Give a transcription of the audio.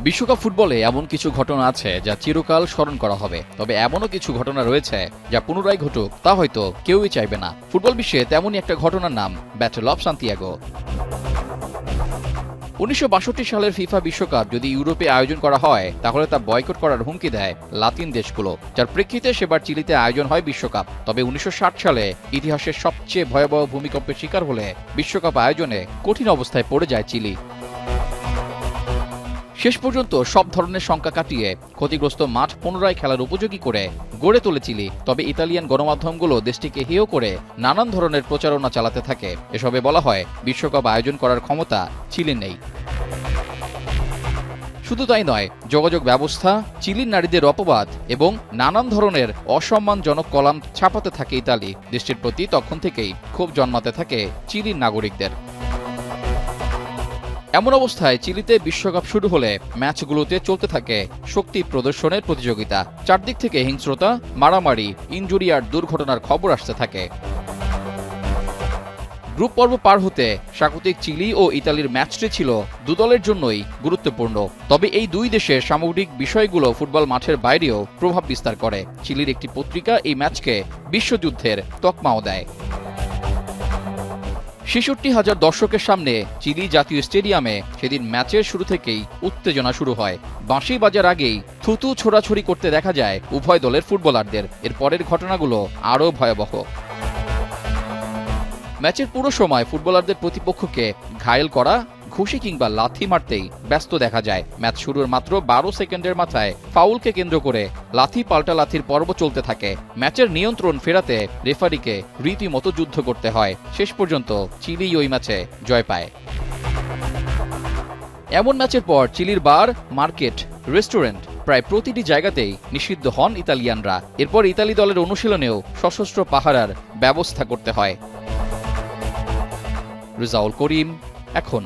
বিশ্বকাপ ফুটবলে এমন কিছু ঘটনা আছে যা চিরকাল স্মরণ করা হবে, তবে এমনও কিছু ঘটনা রয়েছে যা পুনরায় ঘটুক তা হয়তো কেউই চাইবে না। ফুটবল বিশ্বে তেমনই একটা ঘটনার নাম ব্যাটল অফ সান্তিয়াগো। ১৯৬২ সালের ফিফা বিশ্বকাপ যদি ইউরোপে আয়োজন করা হয় তাহলে তা বয়কট করার হুমকি দেয় লাতিন দেশগুলো, যার প্রেক্ষিতে সেবার চিলিতে আয়োজন হয় বিশ্বকাপ। তবে ১৯৬০ সালে ইতিহাসের সবচেয়ে ভয়াবহ ভূমিকম্পের শিকার হলে বিশ্বকাপ আয়োজনে কঠিন অবস্থায় পড়ে যায় চিলি। শেষ পর্যন্ত সব ধরনের শঙ্কা কাটিয়ে ক্ষতিগ্রস্ত মাঠ পুনরায় খেলার উপযোগী করে গড়ে তোলে চিলি। তবে ইতালিয়ান গণমাধ্যমগুলো দেশটিকে হেয় করে নানান ধরনের প্রচারণা চালাতে থাকে। এসবে বলা হয় বিশ্বকাপ আয়োজন করার ক্ষমতা চিলির নেই। শুধু তাই নয়, যোগাযোগ ব্যবস্থা, চিলির নারীদের অপবাদ এবং নানান ধরনের অসম্মানজনক কলাম ছাপাতে থাকে ইতালি। দেশটির প্রতি তখন থেকেই ক্ষোভ জন্মাতে থাকে চিলির নাগরিকদের। এমন অবস্থায় চিলিতে বিশ্বকাপ শুরু হলে ম্যাচগুলোতে চলতে থাকে শক্তি প্রদর্শনের প্রতিযোগিতা। চারদিক থেকে হিংস্রতা, মারামারি, ইনজুরি আর দুর্ঘটনার খবর আসতে থাকে। গ্রুপ পর্ব পার হতে স্বাগতিক চিলি ও ইতালির ম্যাচটি ছিল দুদলের জন্যই গুরুত্বপূর্ণ। তবে এই দুই দেশের সামগ্রিক বিষয়গুলো ফুটবল মাঠের বাইরেও প্রভাব বিস্তার করে। চিলির একটি পত্রিকা এই ম্যাচকে বিশ্বযুদ্ধের তকমাও দেয়। ৬৬,০০০ দর্শকের সামনে চিলি জাতীয় স্টেডিয়ামে সেদিন ম্যাচের শুরু থেকেই উত্তেজনা শুরু হয়। বাঁশি বাজার আগেই থুতু ছোড়াছুড়ি করতে দেখা যায় উভয় দলের ফুটবলারদের। এর পরের ঘটনাগুলো আরও ভয়াবহ। ম্যাচের পুরো সময় ফুটবলারদের প্রতিপক্ষকে ঘায়েল করা, ঘুষি কিংবা লাথি মারতেই ব্যস্ত দেখা যায়। ম্যাচ শুরুর মাত্র ১২ সেকেন্ডের মাথায় ফাউলকে কেন্দ্র করে লাথি পাল্টা লাথির পর্ব চলতে থাকে। ম্যাচের নিয়ন্ত্রণ ফেরাতে রেফারিকে রীতিমতো যুদ্ধ করতে হয়। শেষ পর্যন্ত চিলি ওই ম্যাচে জয় পায়। এমন ম্যাচের পর চিলির বার, মার্কেট, রেস্টুরেন্ট প্রায় প্রতিটি জায়গাতেই নিষিদ্ধ হন ইতালিয়ানরা। এরপর ইতালি দলের অনুশীলনেও সশস্ত্র পাহারার ব্যবস্থা করতে হয়। রেজাউল করিম, এখন।